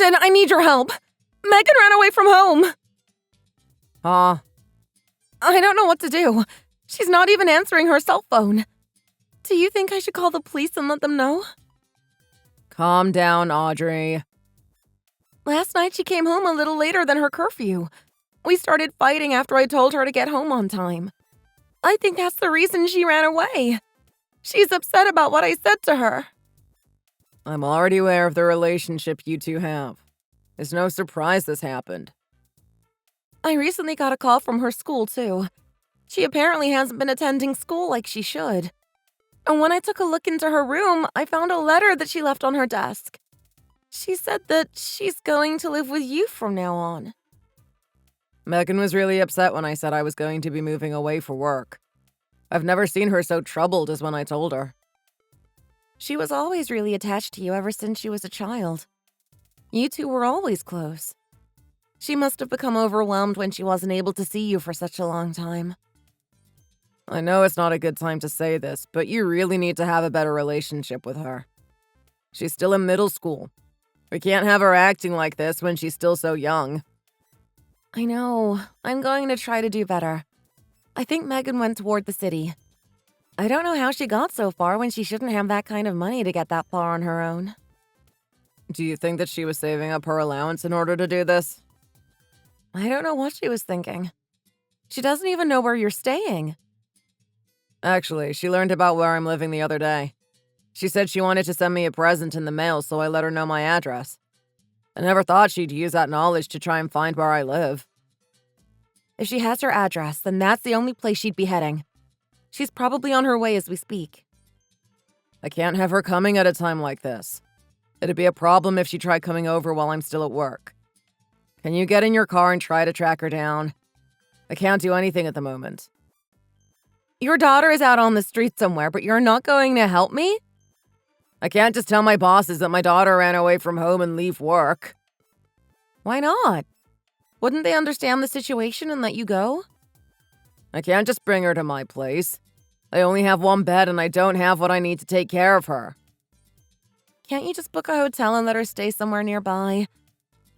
Listen, I need your help. Megan ran away from home. Huh? I don't know what to do. She's not even answering her cell phone. Do you think I should call the police and let them know? Calm down, Audrey. Last night she came home a little later than her curfew. We started fighting after I told her to get home on time. I think that's the reason she ran away. She's upset about what I said to her. I'm already aware of the relationship you two have. It's no surprise this happened. I recently got a call from her school, too. She apparently hasn't been attending school like she should. And when I took a look into her room, I found a letter that she left on her desk. She said that she's going to live with you from now on. Megan was really upset when I said I was going to be moving away for work. I've never seen her so troubled as when I told her. She was always really attached to you ever since she was a child. You two were always close. She must have become overwhelmed when she wasn't able to see you for such a long time. I know it's not a good time to say this, but you really need to have a better relationship with her. She's still in middle school. We can't have her acting like this when she's still so young. I know. I'm going to try to do better. I think Megan went toward the city. I don't know how she got so far when she shouldn't have that kind of money to get that far on her own. Do you think that she was saving up her allowance in order to do this? I don't know what she was thinking. She doesn't even know where you're staying. Actually, she learned about where I'm living the other day. She said she wanted to send me a present in the mail, so I let her know my address. I never thought she'd use that knowledge to try and find where I live. If she has her address, then that's the only place she'd be heading. She's probably on her way as we speak. I can't have her coming at a time like this. It'd be a problem if she tried coming over while I'm still at work. Can you get in your car and try to track her down? I can't do anything at the moment. Your daughter is out on the street somewhere, but you're not going to help me? I can't just tell my bosses that my daughter ran away from home and leave work. Why not? Wouldn't they understand the situation and let you go? I can't just bring her to my place. I only have one bed and I don't have what I need to take care of her. Can't you just book a hotel and let her stay somewhere nearby?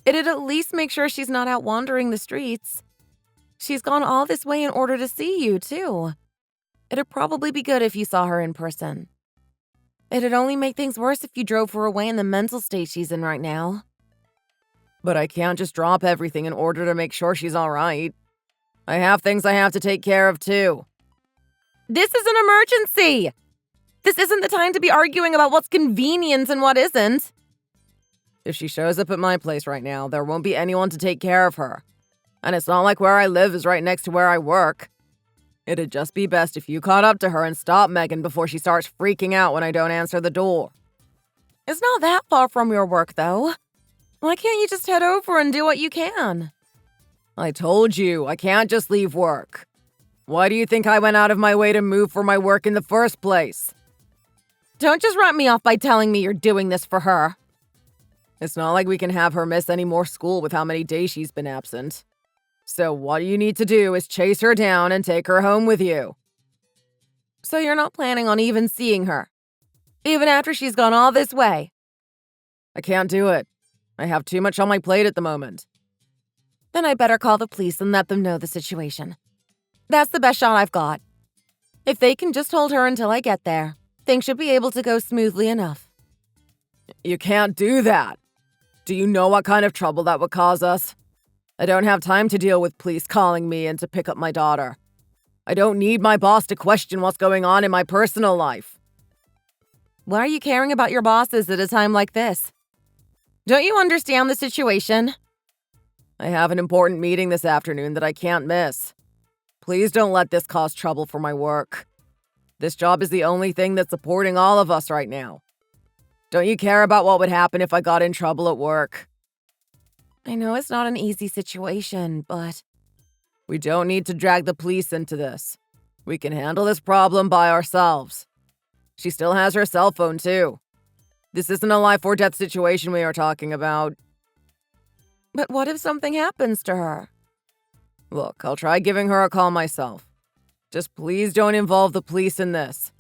It'd at least make sure she's not out wandering the streets. She's gone all this way in order to see you, too. It'd probably be good if you saw her in person. It'd only make things worse if you drove her away in the mental state she's in right now. But I can't just drop everything in order to make sure she's all right. I have things I have to take care of, too. This is an emergency! This isn't the time to be arguing about what's convenient and what isn't. If she shows up at my place right now, there won't be anyone to take care of her. And it's not like where I live is right next to where I work. It'd just be best if you caught up to her and stopped Megan before she starts freaking out when I don't answer the door. It's not that far from your work, though. Why can't you just head over and do what you can? I told you, I can't just leave work. Why do you think I went out of my way to move for my work in the first place? Don't just write me off by telling me you're doing this for her. It's not like we can have her miss any more school with how many days she's been absent. So what you need to do is chase her down and take her home with you. So you're not planning on even seeing her? Even after she's gone all this way? I can't do it. I have too much on my plate at the moment. Then I better call the police and let them know the situation. That's the best shot I've got. If they can just hold her until I get there, things should be able to go smoothly enough. You can't do that. Do you know what kind of trouble that would cause us? I don't have time to deal with police calling me in to pick up my daughter. I don't need my boss to question what's going on in my personal life. Why are you caring about your bosses at a time like this? Don't you understand the situation? I have an important meeting this afternoon that I can't miss. Please don't let this cause trouble for my work. This job is the only thing that's supporting all of us right now. Don't you care about what would happen if I got in trouble at work? I know it's not an easy situation, but... We don't need to drag the police into this. We can handle this problem by ourselves. She still has her cell phone, too. This isn't a life or death situation we are talking about. But what if something happens to her? Look, I'll try giving her a call myself. Just please don't involve the police in this.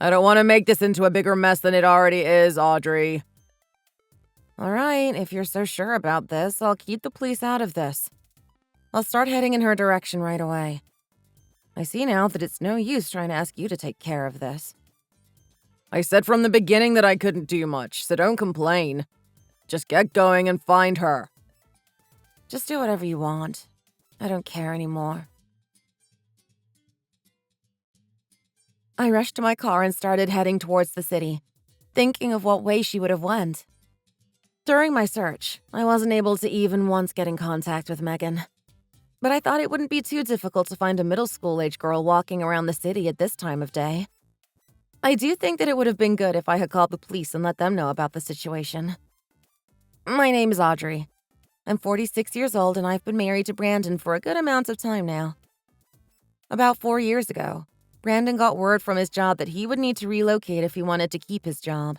I don't want to make this into a bigger mess than it already is, Audrey. All right, if you're so sure about this, I'll keep the police out of this. I'll start heading in her direction right away. I see now that it's no use trying to ask you to take care of this. I said from the beginning that I couldn't do much, so don't complain. Just get going and find her. Just do whatever you want. I don't care anymore. I rushed to my car and started heading towards the city, thinking of what way she would have went. During my search, I wasn't able to even once get in contact with Megan. But I thought it wouldn't be too difficult to find a middle school-age girl walking around the city at this time of day. I do think that it would have been good if I had called the police and let them know about the situation. My name is Audrey. I'm 46 years old and I've been married to Brandon for a good amount of time now. About 4 years ago, Brandon got word from his job that he would need to relocate if he wanted to keep his job.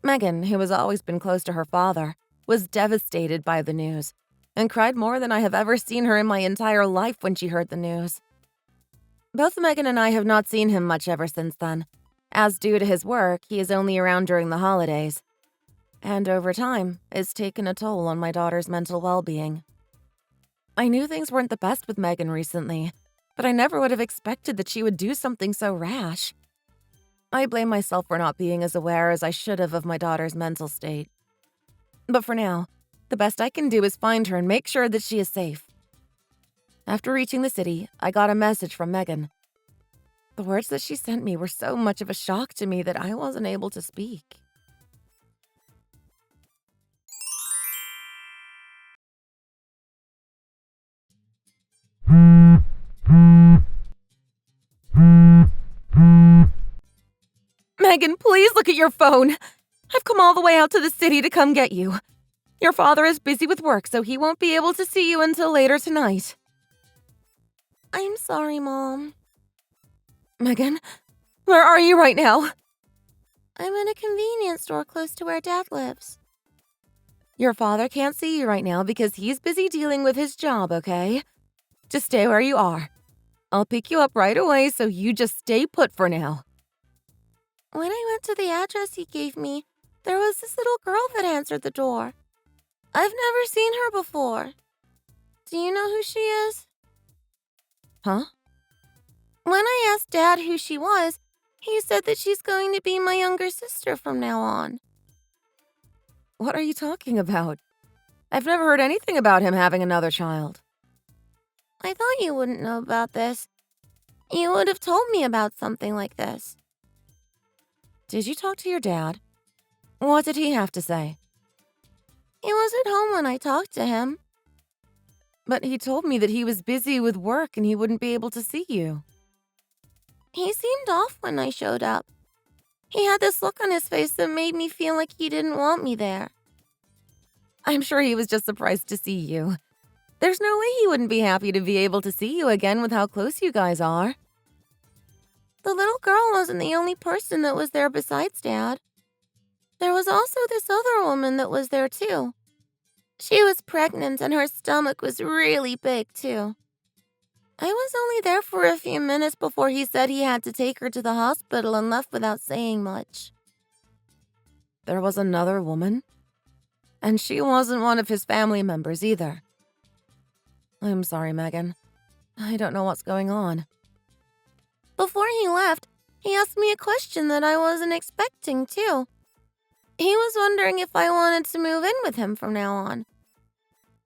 Megan, who has always been close to her father, was devastated by the news and cried more than I have ever seen her in my entire life when she heard the news. Both Megan and I have not seen him much ever since then, as due to his work, he is only around during the holidays. And over time, it's taken a toll on my daughter's mental well-being. I knew things weren't the best with Megan recently, but I never would have expected that she would do something so rash. I blame myself for not being as aware as I should have of my daughter's mental state. But for now, the best I can do is find her and make sure that she is safe. After reaching the city, I got a message from Megan. The words that she sent me were so much of a shock to me that I wasn't able to speak. Megan, please look at your phone. I've come all the way out to the city to come get you. Your father is busy with work, so he won't be able to see you until later tonight. I'm sorry, Mom. Megan, where are you right now? I'm in a convenience store close to where Dad lives. Your father can't see you right now because he's busy dealing with his job, okay? Just stay where you are. I'll pick you up right away, so you just stay put for now. When I went to the address he gave me, there was this little girl that answered the door. I've never seen her before. Do you know who she is? Huh? When I asked Dad who she was, he said that she's going to be my younger sister from now on. What are you talking about? I've never heard anything about him having another child. I thought you wouldn't know about this. You would have told me about something like this. Did you talk to your dad? What did he have to say? He was at home when I talked to him. But he told me that he was busy with work and he wouldn't be able to see you. He seemed off when I showed up. He had this look on his face that made me feel like he didn't want me there. I'm sure he was just surprised to see you. There's no way he wouldn't be happy to be able to see you again with how close you guys are. The little girl wasn't the only person that was there besides Dad. There was also this other woman that was there too. She was pregnant and her stomach was really big too. I was only there for a few minutes before he said he had to take her to the hospital and left without saying much. There was another woman? And she wasn't one of his family members either. I'm sorry, Megan. I don't know what's going on. Before he left, he asked me a question that I wasn't expecting, too. He was wondering if I wanted to move in with him from now on.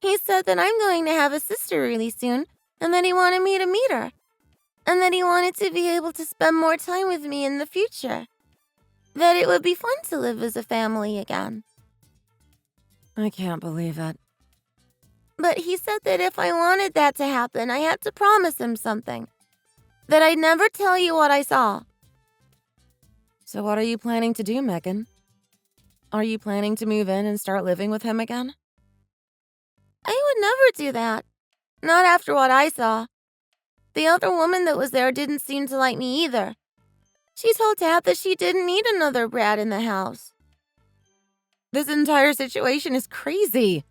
He said that I'm going to have a sister really soon, and that he wanted me to meet her, and that he wanted to be able to spend more time with me in the future. That it would be fun to live as a family again. I can't believe it. But he said that if I wanted that to happen, I had to promise him something. That I'd never tell you what I saw. So what are you planning to do, Megan? Are you planning to move in and start living with him again? I would never do that. Not after what I saw. The other woman that was there didn't seem to like me either. She told Dad that she didn't need another brat in the house. This entire situation is crazy.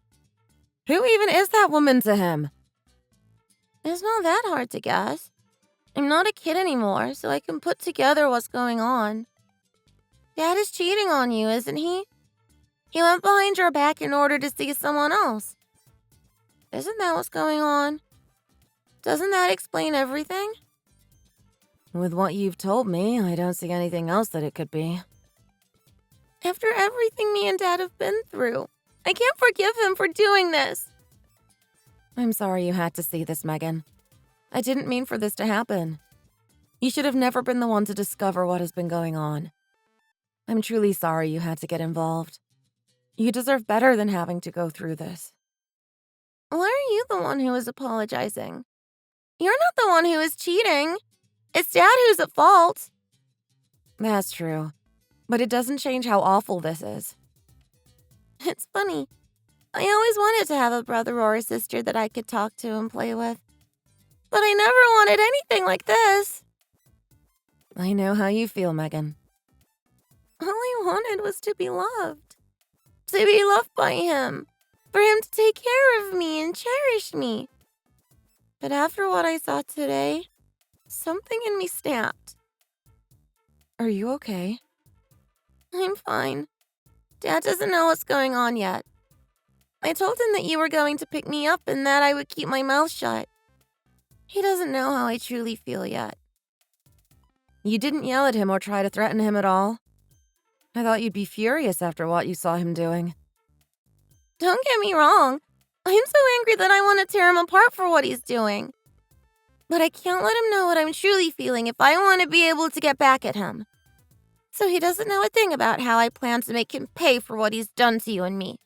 Who even is that woman to him? It's not that hard to guess. I'm not a kid anymore, so I can put together what's going on. Dad is cheating on you, isn't he? He went behind your back in order to see someone else. Isn't that what's going on? Doesn't that explain everything? With what you've told me, I don't see anything else that it could be. After everything me and Dad have been through, I can't forgive him for doing this. I'm sorry you had to see this, Megan. I didn't mean for this to happen. You should have never been the one to discover what has been going on. I'm truly sorry you had to get involved. You deserve better than having to go through this. Why are you the one who is apologizing? You're not the one who is cheating. It's Dad who's at fault. That's true, but it doesn't change how awful this is. It's funny. I always wanted to have a brother or a sister that I could talk to and play with. But I never wanted anything like this. I know how you feel, Megan. All I wanted was to be loved. To be loved by him. For him to take care of me and cherish me. But after what I saw today, something in me snapped. Are you okay? I'm fine. Dad doesn't know what's going on yet. I told him that you were going to pick me up and that I would keep my mouth shut. He doesn't know how I truly feel yet. You didn't yell at him or try to threaten him at all? I thought you'd be furious after what you saw him doing. Don't get me wrong. I'm so angry that I want to tear him apart for what he's doing. But I can't let him know what I'm truly feeling if I want to be able to get back at him. So he doesn't know a thing about how I plan to make him pay for what he's done to you and me.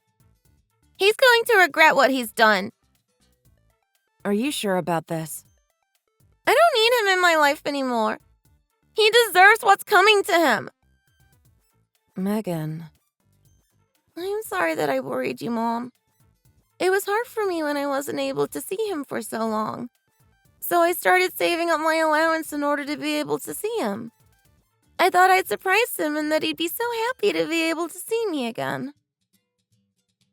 He's going to regret what he's done. Are you sure about this? I don't need him in my life anymore. He deserves what's coming to him. Megan. I'm sorry that I worried you, Mom. It was hard for me when I wasn't able to see him for so long. So I started saving up my allowance in order to be able to see him. I thought I'd surprise him and that he'd be so happy to be able to see me again.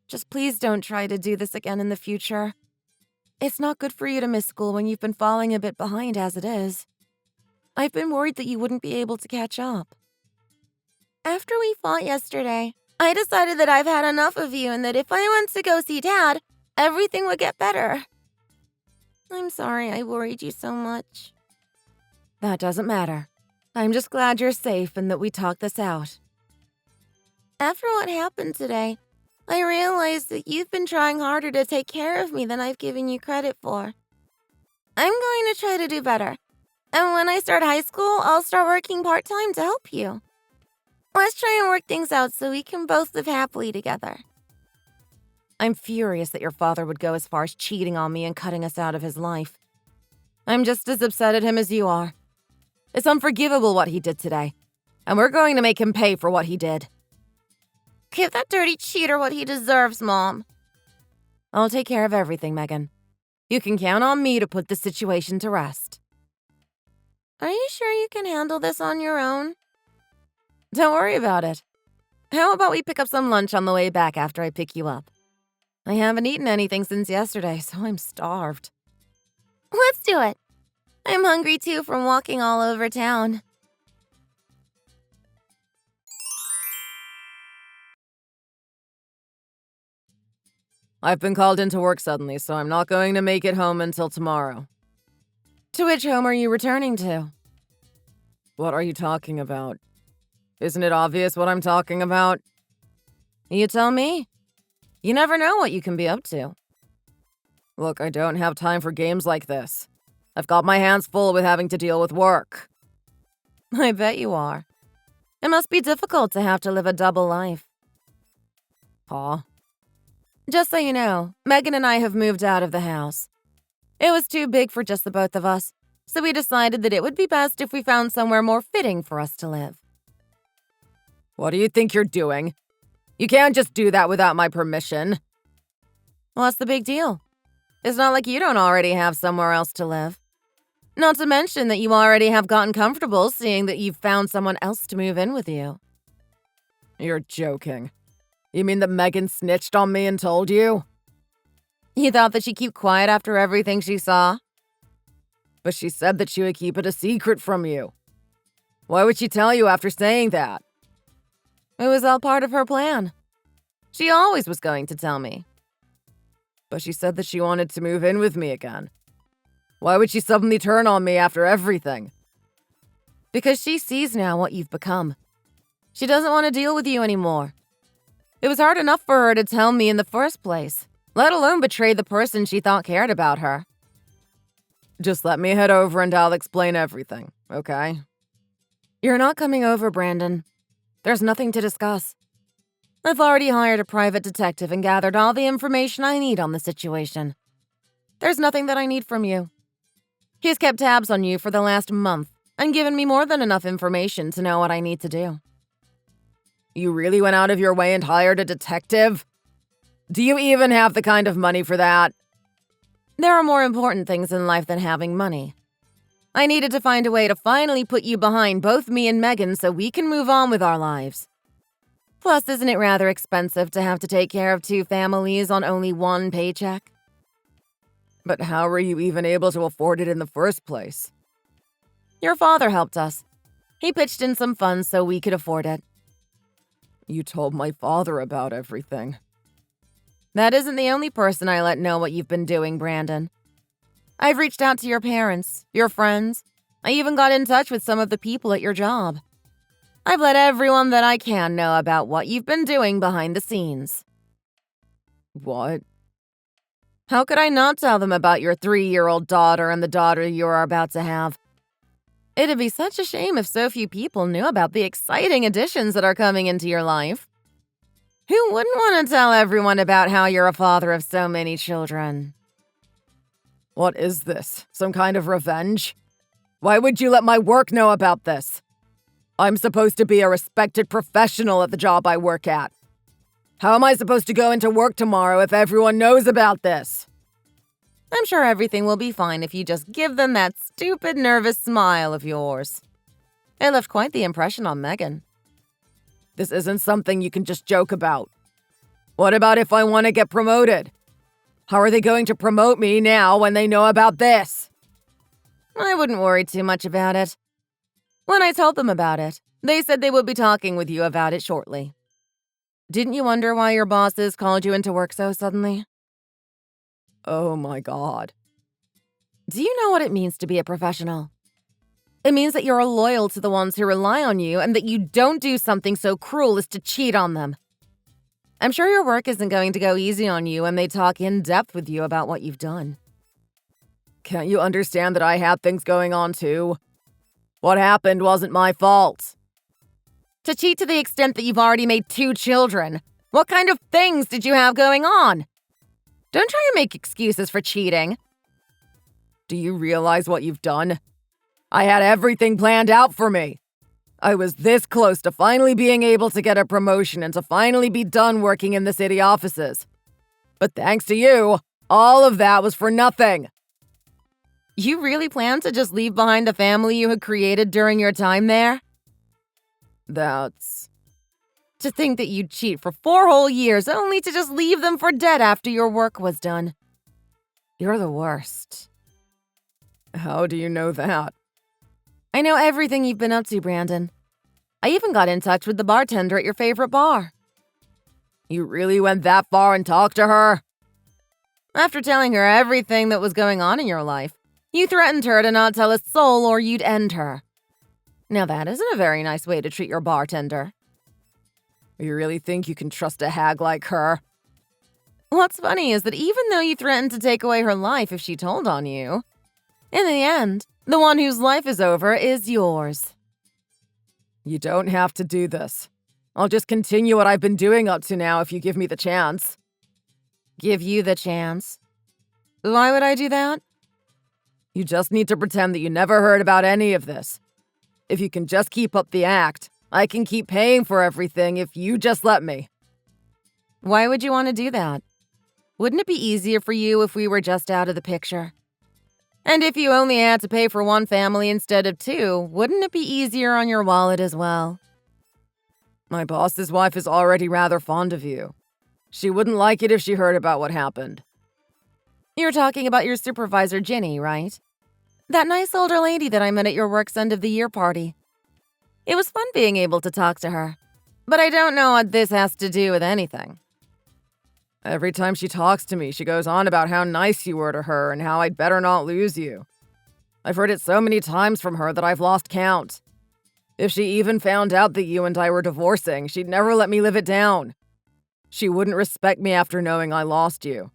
Just please don't try to do this again in the future. It's not good for you to miss school when you've been falling a bit behind as it is. I've been worried that you wouldn't be able to catch up. After we fought yesterday, I decided that I've had enough of you and that if I went to go see Dad, everything would get better. I'm sorry I worried you so much. That doesn't matter. I'm just glad you're safe and that we talked this out. After what happened today, I realized that you've been trying harder to take care of me than I've given you credit for. I'm going to try to do better. And when I start high school, I'll start working part-time to help you. Let's try and work things out so we can both live happily together. I'm furious that your father would go as far as cheating on me and cutting us out of his life. I'm just as upset at him as you are. It's unforgivable what he did today, and we're going to make him pay for what he did. Give that dirty cheater what he deserves, Mom. I'll take care of everything, Megan. You can count on me to put the situation to rest. Are you sure you can handle this on your own? Don't worry about it. How about we pick up some lunch on the way back after I pick you up? I haven't eaten anything since yesterday, so I'm starved. Let's do it. I'm hungry too from walking all over town. I've been called into work suddenly, so I'm not going to make it home until tomorrow. To which home are you returning to? What are you talking about? Isn't it obvious what I'm talking about? You tell me. You never know what you can be up to. Look, I don't have time for games like this. I've got my hands full with having to deal with work. I bet you are. It must be difficult to have to live a double life. Paw. Just so you know, Megan and I have moved out of the house. It was too big for just the both of us, so we decided that it would be best if we found somewhere more fitting for us to live. What do you think you're doing? You can't just do that without my permission. What's the big deal? It's not like you don't already have somewhere else to live. Not to mention that you already have gotten comfortable seeing that you've found someone else to move in with you. You're joking. You mean that Megan snitched on me and told you? You thought that she'd keep quiet after everything she saw? But she said that she would keep it a secret from you. Why would she tell you after saying that? It was all part of her plan. She always was going to tell me. But she said that she wanted to move in with me again. Why would she suddenly turn on me after everything? Because she sees now what you've become. She doesn't want to deal with you anymore. It was hard enough for her to tell me in the first place, let alone betray the person she thought cared about her. Just let me head over and I'll explain everything, okay? You're not coming over, Brandon. There's nothing to discuss. I've already hired a private detective and gathered all the information I need on the situation. There's nothing that I need from you. He's kept tabs on you for the last month and given me more than enough information to know what I need to do. You really went out of your way and hired a detective? Do you even have the kind of money for that? There are more important things in life than having money. I needed to find a way to finally put you behind both me and Megan so we can move on with our lives. Plus, isn't it rather expensive to have to take care of 2 families on only 1 paycheck? But how were you even able to afford it in the first place? Your father helped us. He pitched in some funds so we could afford it. You told my father about everything. That isn't the only person I let know what you've been doing, Brandon. I've reached out to your parents, your friends. I even got in touch with some of the people at your job. I've let everyone that I can know about what you've been doing behind the scenes. What? How could I not tell them about your 3-year-old daughter and the daughter you are about to have? It'd be such a shame if so few people knew about the exciting additions that are coming into your life. Who wouldn't want to tell everyone about how you're a father of so many children? What is this? Some kind of revenge? Why would you let my work know about this? I'm supposed to be a respected professional at the job I work at. How am I supposed to go into work tomorrow if everyone knows about this? I'm sure everything will be fine if you just give them that stupid, nervous smile of yours. It left quite the impression on Megan. This isn't something you can just joke about. What about if I want to get promoted? How are they going to promote me now when they know about this? I wouldn't worry too much about it. When I told them about it, they said they would be talking with you about it shortly. Didn't you wonder why your bosses called you into work so suddenly? Oh my God. Do you know what it means to be a professional? It means that you're loyal to the ones who rely on you and that you don't do something so cruel as to cheat on them. I'm sure your work isn't going to go easy on you when they talk in depth with you about what you've done. Can't you understand that I had things going on too? What happened wasn't my fault. To cheat to the extent that you've already made 2 children, what kind of things did you have going on? Don't try and make excuses for cheating. Do you realize what you've done? I had everything planned out for me. I was this close to finally being able to get a promotion and to finally be done working in the city offices. But thanks to you, all of that was for nothing. You really planned to just leave behind the family you had created during your time there? That's... To think that you'd cheat for 4 whole years only to just leave them for dead after your work was done. You're the worst. How do you know that? I know everything you've been up to, Brandon. I even got in touch with the bartender at your favorite bar. You really went that far and talked to her? After telling her everything that was going on in your life, you threatened her to not tell a soul or you'd end her. Now that isn't a very nice way to treat your bartender. You really think you can trust a hag like her? What's funny is that even though you threatened to take away her life if she told on you, in the end, the one whose life is over is yours. You don't have to do this. I'll just continue what I've been doing up to now if you give me the chance. Give you the chance? Why would I do that? You just need to pretend that you never heard about any of this. If you can just keep up the act, I can keep paying for everything if you just let me. Why would you want to do that? Wouldn't it be easier for you if we were just out of the picture? And if you only had to pay for 1 family instead of 2, wouldn't it be easier on your wallet as well? My boss's wife is already rather fond of you. She wouldn't like it if she heard about what happened. You're talking about your supervisor, Ginny, right? That nice older lady that I met at your work's end-of-the-year party. It was fun being able to talk to her. But I don't know what this has to do with anything. Every time she talks to me, she goes on about how nice you were to her and how I'd better not lose you. I've heard it so many times from her that I've lost count. If she even found out that you and I were divorcing, she'd never let me live it down. She wouldn't respect me after knowing I lost you.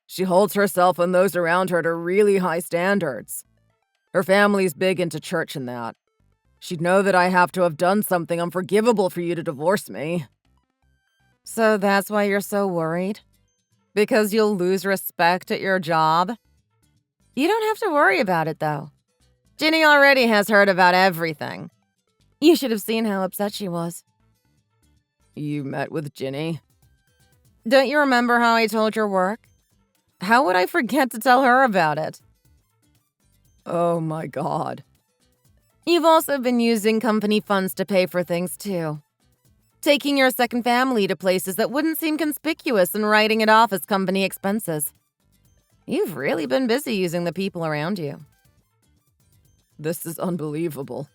She holds herself and those around her to really high standards. Her family's big into church and that. She'd know that I have to have done something unforgivable for you to divorce me. So that's why you're so worried? Because you'll lose respect at your job? You don't have to worry about it, though. Ginny already has heard about everything. You should have seen how upset she was. You met with Ginny? Don't you remember how I told your work? How would I forget to tell her about it? Oh my God. You've also been using company funds to pay for things, too. Taking your second family to places that wouldn't seem conspicuous and writing it off as company expenses. You've really been busy using the people around you. This is unbelievable.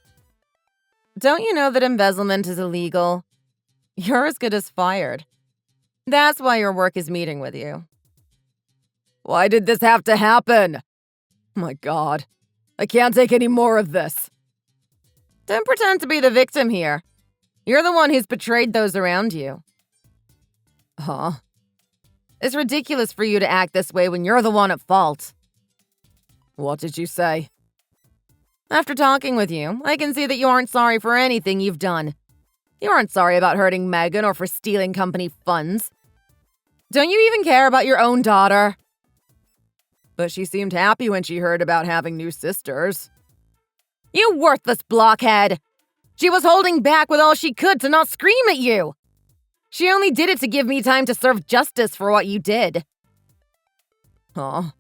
Don't you know that embezzlement is illegal? You're as good as fired. That's why your work is meeting with you. Why did this have to happen? My God. I can't take any more of this. Don't pretend to be the victim here. You're the one who's betrayed those around you. Huh? It's ridiculous for you to act this way when you're the one at fault. What did you say? After talking with you, I can see that you aren't sorry for anything you've done. You aren't sorry about hurting Megan or for stealing company funds. Don't you even care about your own daughter? But she seemed happy when she heard about having new sisters. You worthless blockhead! She was holding back with all she could to not scream at you! She only did it to give me time to serve justice for what you did. Huh?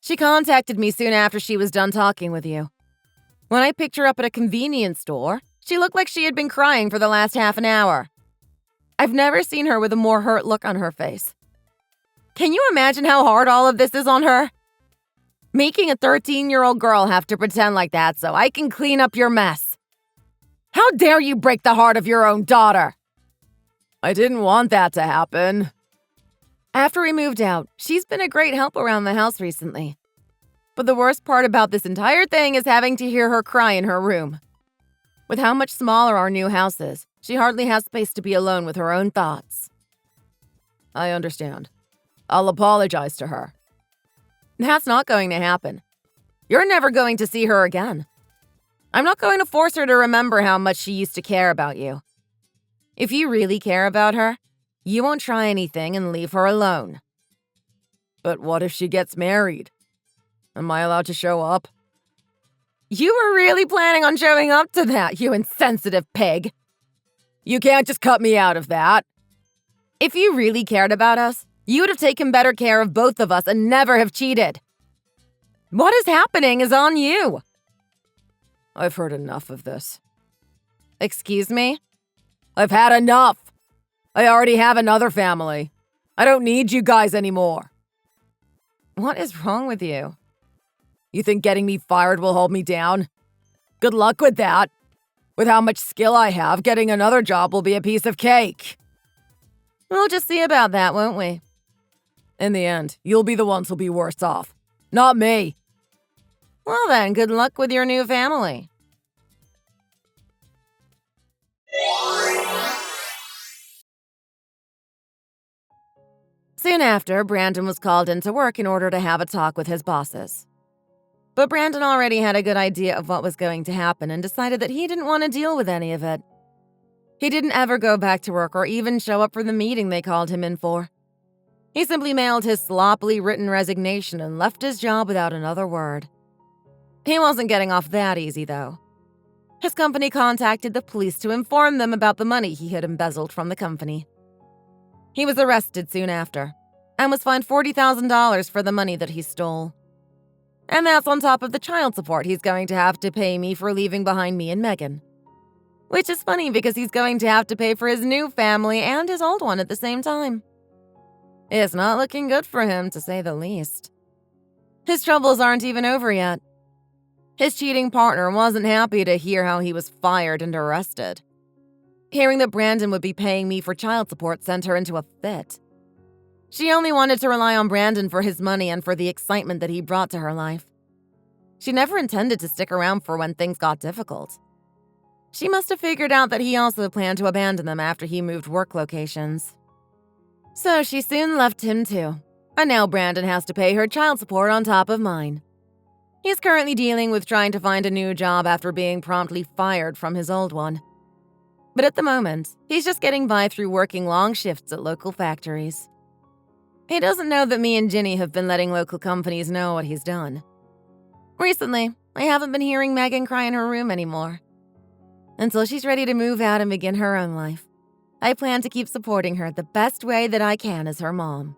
She contacted me soon after she was done talking with you. When I picked her up at a convenience store, she looked like she had been crying for the last half an hour. I've never seen her with a more hurt look on her face. Can you imagine how hard all of this is on her? Making a 13-year-old girl have to pretend like that so I can clean up your mess. How dare you break the heart of your own daughter? I didn't want that to happen. After we moved out, she's been a great help around the house recently. But the worst part about this entire thing is having to hear her cry in her room. With how much smaller our new house is, she hardly has space to be alone with her own thoughts. I understand. I'll apologize to her. That's not going to happen. You're never going to see her again. I'm not going to force her to remember how much she used to care about you. If you really care about her, you won't try anything and leave her alone. But what if she gets married? Am I allowed to show up? You were really planning on showing up to that, you insensitive pig. You can't just cut me out of that. If you really cared about us, you would have taken better care of both of us and never have cheated. What is happening is on you. I've heard enough of this. Excuse me? I've had enough. I already have another family. I don't need you guys anymore. What is wrong with you? You think getting me fired will hold me down? Good luck with that. With how much skill I have, getting another job will be a piece of cake. We'll just see about that, won't we? In the end, you'll be the ones who'll be worse off. Not me. Well then, good luck with your new family. Soon after, Brandon was called into work in order to have a talk with his bosses. But Brandon already had a good idea of what was going to happen and decided that he didn't want to deal with any of it. He didn't ever go back to work or even show up for the meeting they called him in for. He simply mailed his sloppily written resignation and left his job without another word. He wasn't getting off that easy, though. His company contacted the police to inform them about the money he had embezzled from the company. He was arrested soon after and was fined $40,000 for the money that he stole. And that's on top of the child support he's going to have to pay me for leaving behind me and Megan. Which is funny because he's going to have to pay for his new family and his old one at the same time. It's not looking good for him, to say the least. His troubles aren't even over yet. His cheating partner wasn't happy to hear how he was fired and arrested. Hearing that Brandon would be paying me for child support sent her into a fit. She only wanted to rely on Brandon for his money and for the excitement that he brought to her life. She never intended to stick around for when things got difficult. She must have figured out that he also planned to abandon them after he moved work locations. So she soon left him too, and now Brandon has to pay her child support on top of mine. He's currently dealing with trying to find a new job after being promptly fired from his old one. But at the moment, he's just getting by through working long shifts at local factories. He doesn't know that me and Ginny have been letting local companies know what he's done. Recently, I haven't been hearing Megan cry in her room anymore. Until she's ready to move out and begin her own life, I plan to keep supporting her the best way that I can as her mom.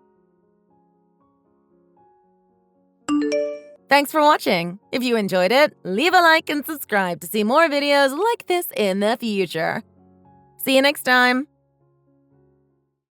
Thanks for watching. If you enjoyed it, leave a like and subscribe to see more videos like this in the future. See you next time.